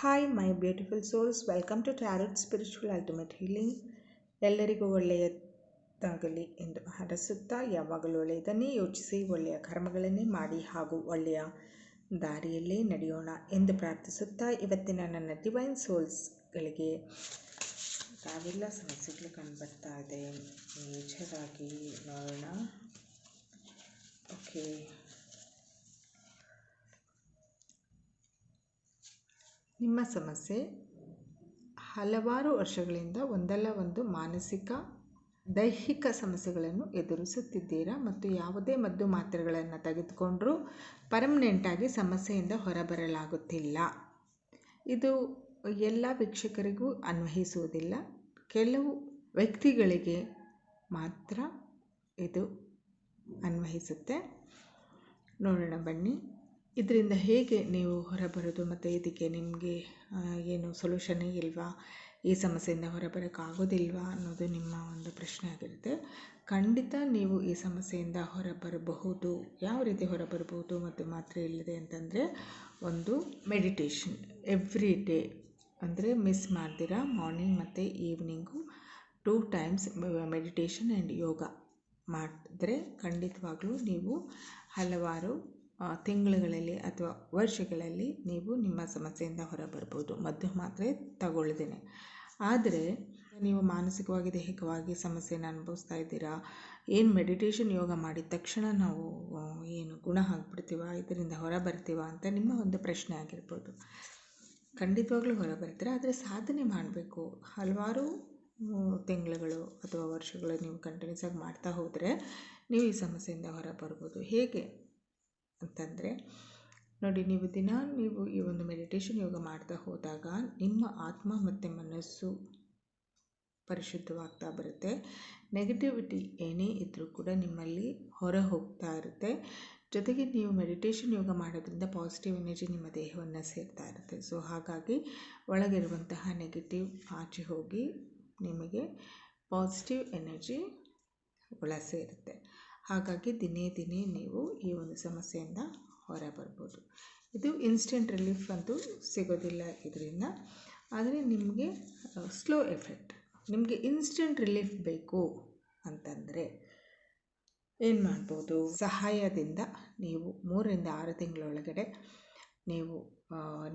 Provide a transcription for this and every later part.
Hi my beautiful souls, welcome to tarot spiritual ultimate healing. ಎಲ್ಲರಿಗೂ ಒಳ್ಳೆಯದಾಗಲಿ ಎಂದು ಹರಸುತ್ತಾ, ಯಾವಾಗಲೂ ಒಳ್ಳೆಯದನ್ನೇ ಯೋಚಿಸಿ, ಒಳ್ಳೆಯ ಕರ್ಮಗಳನ್ನೇ ಮಾಡಿ ಹಾಗೂ ಒಳ್ಳೆಯ ದಾರಿಯಲ್ಲೇ ನಡೆಯೋಣ ಎಂದು ಪ್ರಾರ್ಥಿಸುತ್ತಾ, ಇವತ್ತಿನ ನನ್ನ ಡಿವೈನ್ ಸೋಲ್ಸ್ಗಳಿಗೆ ಯಾವೆಲ್ಲ ಸಮಸ್ಯೆಗಳು ಕಂಡುಬರ್ತಾ ಇದೆ ಮೇಜರಾಗಿ ನೋಡೋಣ. ಓಕೆ, ನಿಮ್ಮ ಸಮಸ್ಯೆ ಹಲವಾರು ವರ್ಷಗಳಿಂದ ಒಂದಲ್ಲ ಒಂದು ಮಾನಸಿಕ ದೈಹಿಕ ಸಮಸ್ಯೆಗಳನ್ನು ಎದುರಿಸುತ್ತಿದ್ದೀರಾ ಮತ್ತು ಯಾವುದೇ ಮದ್ದು ಮಾತ್ರೆಗಳನ್ನು ತೆಗೆದುಕೊಂಡರೂ ಪರ್ಮನೆಂಟಾಗಿ ಸಮಸ್ಯೆಯಿಂದ ಹೊರಬರಲಾಗುತ್ತಿಲ್ಲ. ಇದು ಎಲ್ಲ ವೀಕ್ಷಕರಿಗೂ ಅನ್ವಯಿಸುವುದಿಲ್ಲ, ಕೆಲವು ವ್ಯಕ್ತಿಗಳಿಗೆ ಮಾತ್ರ ಇದು ಅನ್ವಯಿಸುತ್ತೆ. ನೋಡೋಣ ಬನ್ನಿ, ಇದರಿಂದ ಹೇಗೆ ನೀವು ಹೊರಬರೋದು ಮತ್ತು ಇದಕ್ಕೆ ನಿಮಗೆ ಏನು ಸೊಲ್ಯೂಷನ್ನೇ ಇಲ್ವಾ, ಈ ಸಮಸ್ಯೆಯಿಂದ ಹೊರಬರೋಕ್ಕಾಗೋದಿಲ್ವಾ ಅನ್ನೋದು ನಿಮ್ಮ ಒಂದು ಪ್ರಶ್ನೆ ಆಗಿರುತ್ತೆ. ಖಂಡಿತ ನೀವು ಈ ಸಮಸ್ಯೆಯಿಂದ ಹೊರಬರಬಹುದು. ಯಾವ ರೀತಿ ಹೊರಬರಬಹುದು ಮತ್ತು ಮಾತ್ರೆ ಇಲ್ಲದೆ ಅಂತಂದರೆ, ಒಂದು ಮೆಡಿಟೇಷನ್ ಎವ್ರಿ ಡೇ, ಅಂದರೆ ಮಿಸ್ ಮಾಡ್ದಿರಾ ಮಾರ್ನಿಂಗ್ ಮತ್ತು ಈವ್ನಿಂಗು 2 times ಮೆಡಿಟೇಷನ್ ಆ್ಯಂಡ್ ಯೋಗ ಮಾಡಿದ್ರೆ ಖಂಡಿತವಾಗ್ಲೂ ನೀವು ಹಲವಾರು ತಿಂಗಳುಗಳಲ್ಲಿ ಅಥವಾ ವರ್ಷಗಳಲ್ಲಿ ನೀವು ನಿಮ್ಮ ಸಮಸ್ಯೆಯಿಂದ ಹೊರಬರ್ಬೋದು, ಮದ್ದು ಮಾತ್ರೆ ತಗೊಳ್ದೇನೆ. ಆದರೆ ನೀವು ಮಾನಸಿಕವಾಗಿ ದೈಹಿಕವಾಗಿ ಸಮಸ್ಯೆನ ಅನುಭವಿಸ್ತಾ ಇದ್ದೀರಾ, ಏನು ಮೆಡಿಟೇಷನ್ ಯೋಗ ಮಾಡಿದ ತಕ್ಷಣ ನಾವು ಏನು ಗುಣ ಆಗಿಬಿಡ್ತೀವ, ಇದರಿಂದ ಹೊರಬರ್ತೀವ ಅಂತ ನಿಮ್ಮ ಒಂದು ಪ್ರಶ್ನೆ ಆಗಿರ್ಬೋದು. ಖಂಡಿತವಾಗ್ಲೂ ಹೊರಬರ್ತೀರ, ಆದರೆ ಸಾಧನೆ ಮಾಡಬೇಕು. ಹಲವಾರು ತಿಂಗಳುಗಳು ಅಥವಾ ವರ್ಷಗಳು ನೀವು ಕಂಟಿನ್ಯೂಸ್ ಆಗಿ ಮಾಡ್ತಾ ಹೋದರೆ ನೀವು ಈ ಸಮಸ್ಯೆಯಿಂದ ಹೊರಬರ್ಬೋದು. ಹೇಗೆ ಅಂತಂದರೆ ನೋಡಿ, ನೀವು ಈ ಒಂದು ಮೆಡಿಟೇಷನ್ ಯೋಗ ಮಾಡ್ತಾ ಹೋದಾಗ ನಿಮ್ಮ ಆತ್ಮ ಮತ್ತು ಮನಸ್ಸು ಪರಿಶುದ್ಧವಾಗ್ತಾ ಬರುತ್ತೆ. ನೆಗೆಟಿವಿಟಿ ಏನೇ ಇದ್ದರೂ ಕೂಡ ನಿಮ್ಮಲ್ಲಿ ಹೊರ ಹೋಗ್ತಾ ಇರುತ್ತೆ. ಜೊತೆಗೆ ನೀವು ಮೆಡಿಟೇಷನ್ ಯೋಗ ಮಾಡೋದ್ರಿಂದ ಪಾಸಿಟಿವ್ ಎನರ್ಜಿ ನಿಮ್ಮ ದೇಹವನ್ನು ಸೇರ್ತಾ ಇರುತ್ತೆ. ಸೊ ಹಾಗಾಗಿ ಒಳಗಿರುವಂತಹ ನೆಗೆಟಿವ್ ಆಚೆ ಹೋಗಿ ನಿಮಗೆ ಪಾಸಿಟಿವ್ ಎನರ್ಜಿ ಒಳ ಸೇರುತ್ತೆ. ಹಾಗಾಗಿ ದಿನೇ ದಿನೇ ನೀವು ಈ ಒಂದು ಸಮಸ್ಯೆಯಿಂದ ಹೊರ ಬರ್ಬೋದು. ಇದು ಇನ್ಸ್ಟೆಂಟ್ ರಿಲೀಫ್ ಅಂತೂ ಸಿಗೋದಿಲ್ಲ ಇದರಿಂದ, ಆದರೆ ನಿಮಗೆ ಸ್ಲೋ ಎಫೆಕ್ಟ್. ನಿಮಗೆ ಇನ್ಸ್ಟೆಂಟ್ ರಿಲೀಫ್ ಬೇಕು ಅಂತಂದರೆ ಏನು ಮಾಡ್ಬೋದು, ಸಹಾಯದಿಂದ ನೀವು 3ರಿಂದ 6 ತಿಂಗಳೊಳಗಡೆ ನೀವು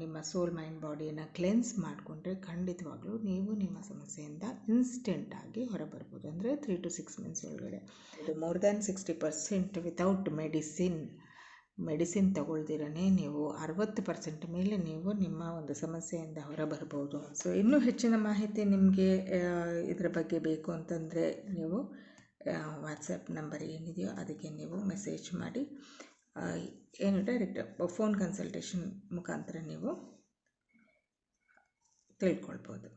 ನಿಮ್ಮ ಸೋಲ್ ಮೈಂಡ್ ಬಾಡಿಯನ್ನು ಕ್ಲೆನ್ಸ್ ಮಾಡಿಕೊಂಡ್ರೆ ಖಂಡಿತವಾಗ್ಲೂ ನೀವು ನಿಮ್ಮ ಸಮಸ್ಯೆಯಿಂದ ಇನ್ಸ್ಟೆಂಟಾಗಿ ಹೊರಬರ್ಬೋದು. ಅಂದರೆ 3 to 6 months ಒಳಗಡೆ. ಇದು ಮೋರ್ ದ್ಯಾನ್ 60% ವಿತೌಟ್ ಮೆಡಿಸಿನ್ ತಗೊಳ್ದಿರೇ ನೀವು 60% ಮೇಲೆ ನೀವು ನಿಮ್ಮ ಒಂದು ಸಮಸ್ಯೆಯಿಂದ ಹೊರಬರ್ಬೋದು. ಸೊ ಇನ್ನೂ ಹೆಚ್ಚಿನ ಮಾಹಿತಿ ನಿಮಗೆ ಇದರ ಬಗ್ಗೆ ಬೇಕು ಅಂತಂದರೆ ನೀವು ವಾಟ್ಸಪ್ ನಂಬರ್ ಏನಿದೆಯೋ ಅದಕ್ಕೆ ನೀವು ಮೆಸೇಜ್ ಮಾಡಿ, ಏನು ಡೈರೆಕ್ಟ್ ಫೋನ್ ಕನ್ಸಲ್ಟೇಷನ್ ಮುಖಾಂತರ ನೀವು ತಿಳ್ಕೊಳ್ಬೋದು.